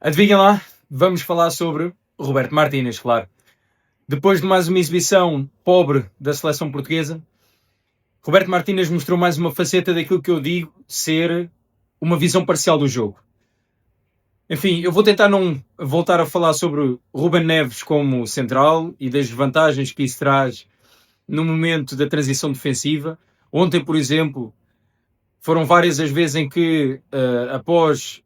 Adivinha lá, vamos falar sobre Roberto Martínez, claro. Depois de mais uma exibição pobre da seleção portuguesa, Roberto Martínez mostrou mais uma faceta daquilo que eu digo ser uma visão parcial do jogo. Enfim, eu vou tentar não voltar a falar sobre Ruben Neves como central e das vantagens que isso traz no momento da transição defensiva. Ontem, por exemplo, foram várias as vezes em que, após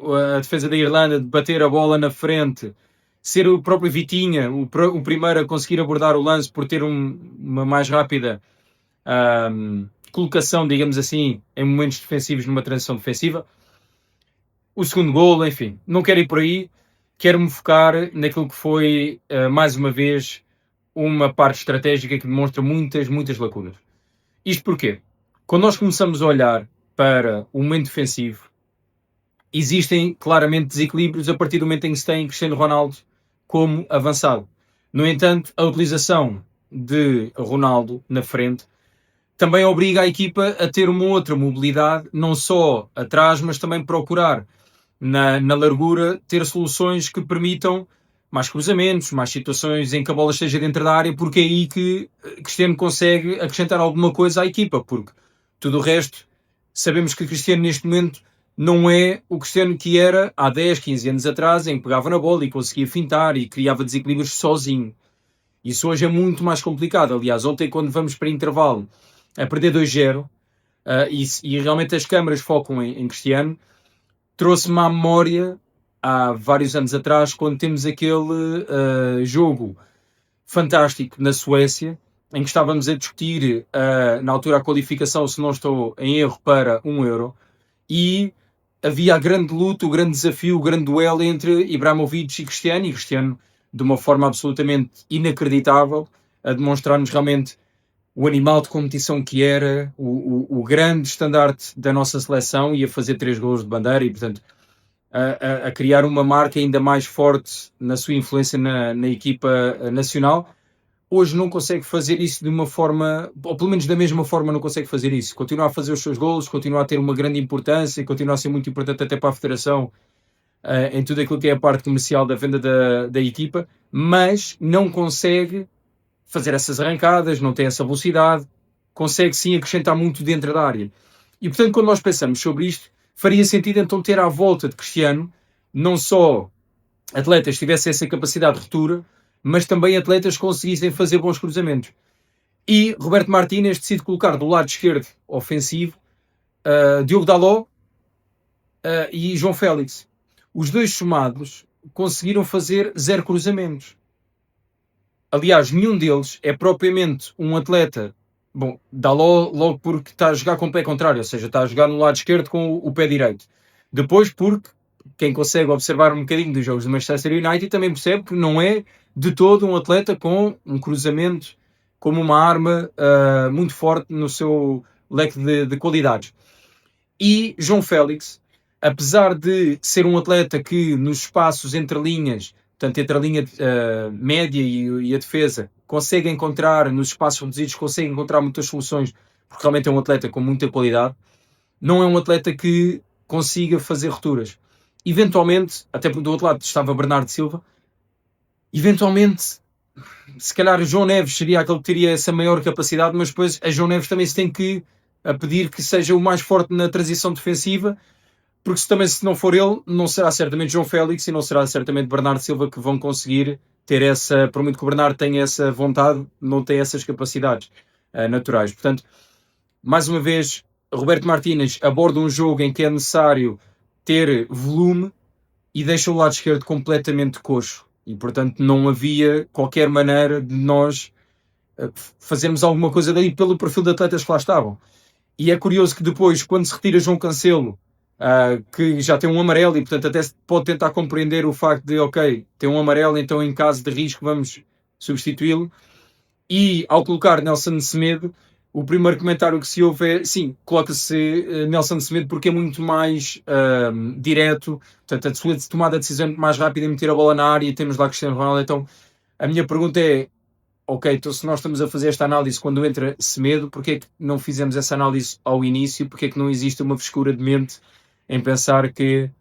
a defesa da Irlanda de bater a bola na frente, ser o próprio Vitinha o primeiro a conseguir abordar o lance por ter uma mais rápida colocação, digamos assim, em momentos defensivos numa transição defensiva. O segundo golo, enfim, não quero ir por aí, quero-me focar naquilo que foi, mais uma vez, uma parte estratégica que demonstra muitas lacunas. Isto porquê? Quando nós começamos a olhar para o momento defensivo, existem claramente desequilíbrios a partir do momento em que se tem Cristiano Ronaldo como avançado. No entanto, a utilização de Ronaldo na frente também obriga a equipa a ter uma outra mobilidade, não só atrás, mas também procurar na largura ter soluções que permitam mais cruzamentos, mais situações em que a bola esteja dentro da área, porque é aí que Cristiano consegue acrescentar alguma coisa à equipa, porque tudo o resto, sabemos que Cristiano neste momento não é o Cristiano que era há 10, 15 anos atrás, em que pegava na bola e conseguia fintar e criava desequilíbrios sozinho. Isso hoje é muito mais complicado. Aliás, ontem quando vamos para intervalo a perder 2-0, e realmente as câmaras focam em Cristiano, trouxe-me à memória há vários anos atrás, quando temos aquele jogo fantástico na Suécia, em que estávamos a discutir, na altura, a qualificação, se não estou em erro, para 1 euro, e havia a grande luta, o grande desafio, o grande duelo entre Ibrahimovic e Cristiano, de uma forma absolutamente inacreditável, a demonstrar-nos realmente o animal de competição que era, o grande estandarte da nossa seleção, e a fazer 3 golos de bandeira e, portanto, a criar uma marca ainda mais forte na sua influência na equipa nacional. Hoje não consegue fazer isso de uma forma, ou pelo menos da mesma forma não consegue fazer isso. Continua a fazer os seus golos, continua a ter uma grande importância, continua a ser muito importante até para a federação, em tudo aquilo que é a parte comercial da venda da equipa, mas não consegue fazer essas arrancadas, não tem essa velocidade, consegue sim acrescentar muito dentro da área. E portanto, quando nós pensamos sobre isto, faria sentido então ter à volta de Cristiano não só atletas que tivessem essa capacidade de ruptura, mas também atletas que conseguissem fazer bons cruzamentos. E Roberto Martínez decide colocar do lado esquerdo ofensivo Diogo Dalot e João Félix. Os dois somados conseguiram fazer 0 cruzamentos. Aliás, nenhum deles é propriamente um atleta. Bom, Dalot logo porque está a jogar com o pé contrário, ou seja, está a jogar no lado esquerdo com o pé direito. Depois porque quem consegue observar um bocadinho dos jogos do Manchester United também percebe que não é de todo um atleta com um cruzamento como uma arma muito forte no seu leque de qualidades. E João Félix, apesar de ser um atleta que nos espaços entre linhas, portanto entre a linha média e a defesa, consegue encontrar, nos espaços reduzidos, consegue encontrar muitas soluções, porque realmente é um atleta com muita qualidade, não é um atleta que consiga fazer rupturas. Eventualmente, até porque do outro lado estava Bernardo Silva, eventualmente, se calhar João Neves seria aquele que teria essa maior capacidade, mas depois a João Neves também se tem que a pedir que seja o mais forte na transição defensiva, porque se não for ele, não será certamente João Félix e não será certamente Bernardo Silva que vão conseguir ter essa, por muito que o Bernardo tenha essa vontade, não tem essas capacidades naturais. Portanto, mais uma vez, Roberto Martínez aborda um jogo em que é necessário ter volume e deixa o lado esquerdo completamente coxo. E, portanto, não havia qualquer maneira de nós fazermos alguma coisa daí pelo perfil de atletas que lá estavam. E é curioso que depois, quando se retira João Cancelo, que já tem um amarelo e, portanto, até se pode tentar compreender o facto de, ok, tem um amarelo, então em caso de risco vamos substituí-lo. E ao colocar Nelson Semedo, o primeiro comentário que se ouve é, sim, coloca-se Nelson Semedo porque é muito mais direto, portanto a sua tomada de decisão é muito mais rápida em meter a bola na área e temos lá Cristiano Ronaldo. Então a minha pergunta é, ok, então se nós estamos a fazer esta análise quando entra Semedo, porque é que não fizemos essa análise ao início? Porque é que não existe uma frescura de mente em pensar que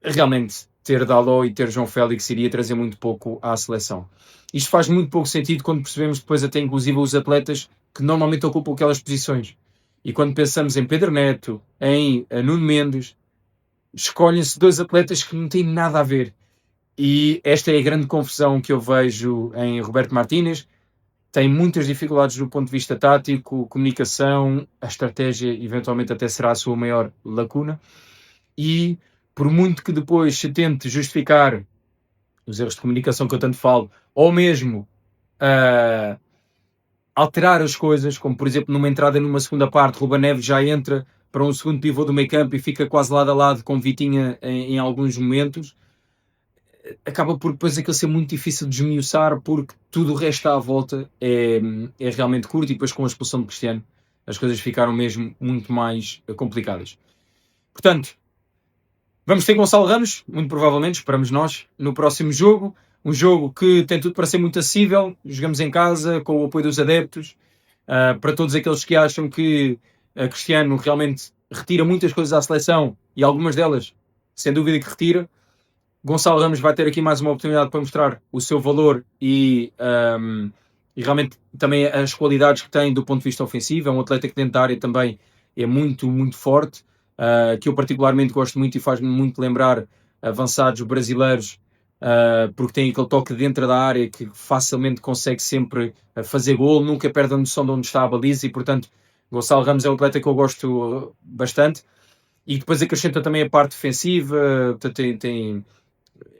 realmente ter Dalot e ter João Félix iria trazer muito pouco à seleção. Isto faz muito pouco sentido quando percebemos depois até inclusive os atletas que normalmente ocupam aquelas posições. E quando pensamos em Pedro Neto, em Nuno Mendes, escolhem-se dois atletas que não têm nada a ver. E esta é a grande confusão que eu vejo em Roberto Martínez. Tem muitas dificuldades do ponto de vista tático, comunicação, a estratégia eventualmente até será a sua maior lacuna. E por muito que depois se tente justificar os erros de comunicação que eu tanto falo, ou mesmo alterar as coisas, como por exemplo numa entrada numa segunda parte, Ruben Neves já entra para um segundo pivô do meio campo e fica quase lado a lado com Vitinha em alguns momentos, acaba por depois aquilo ser muito difícil de esmiuçar porque tudo o resto à volta é realmente curto e depois com a expulsão de Cristiano as coisas ficaram mesmo muito mais complicadas. Portanto, vamos ter Gonçalo Ramos, muito provavelmente, esperamos nós, no próximo jogo. Um jogo que tem tudo para ser muito acessível. Jogamos em casa, com o apoio dos adeptos. Para todos aqueles que acham que Cristiano realmente retira muitas coisas à seleção, e algumas delas, sem dúvida que retira, Gonçalo Ramos vai ter aqui mais uma oportunidade para mostrar o seu valor e realmente também as qualidades que tem do ponto de vista ofensivo. É um atleta que dentro da área também é muito, muito forte. Que eu particularmente gosto muito e faz-me muito lembrar avançados brasileiros, porque tem aquele toque dentro da área que facilmente consegue sempre fazer gol, nunca perde a noção de onde está a baliza e, portanto, Gonçalo Ramos é um atleta que eu gosto bastante e depois acrescenta também a parte defensiva,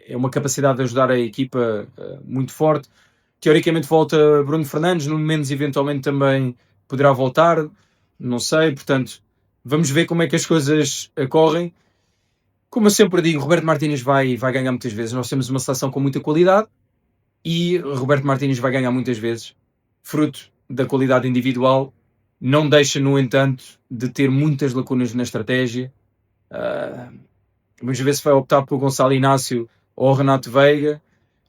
é uma capacidade de ajudar a equipa muito forte. Teoricamente volta Bruno Fernandes, Nuno Mendes eventualmente também poderá voltar, não sei, portanto vamos ver como é que as coisas correm. Como eu sempre digo, Roberto Martínez vai ganhar muitas vezes. Nós temos uma seleção com muita qualidade e Roberto Martínez vai ganhar muitas vezes, fruto da qualidade individual. Não deixa, no entanto, de ter muitas lacunas na estratégia. Vamos ver se vai optar por Gonçalo Inácio ou Renato Veiga,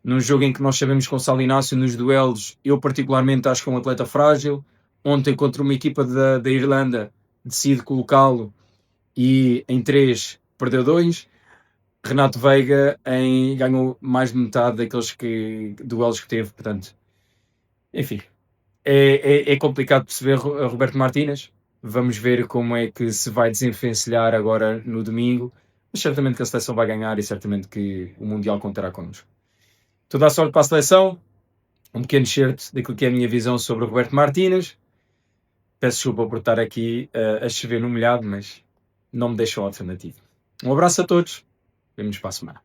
num jogo em que nós sabemos que Gonçalo Inácio, nos duelos, eu particularmente acho que é um atleta frágil. Ontem, contra uma equipa da Irlanda, decide colocá-lo e em 3 perdeu 2. Renato Veiga ganhou mais de metade daqueles duelos que teve, portanto, enfim, é complicado perceber a Roberto Martínez. Vamos ver como é que se vai desenvencilhar agora no domingo, mas certamente que a seleção vai ganhar e certamente que o Mundial contará connosco. Toda a sorte para a seleção, um pequeno excerto daquilo que é a minha visão sobre o Roberto Martínez. Peço desculpa por estar aqui a chover no molhado, mas não me deixam alternativa. Um abraço a todos, vemo-nos para a semana.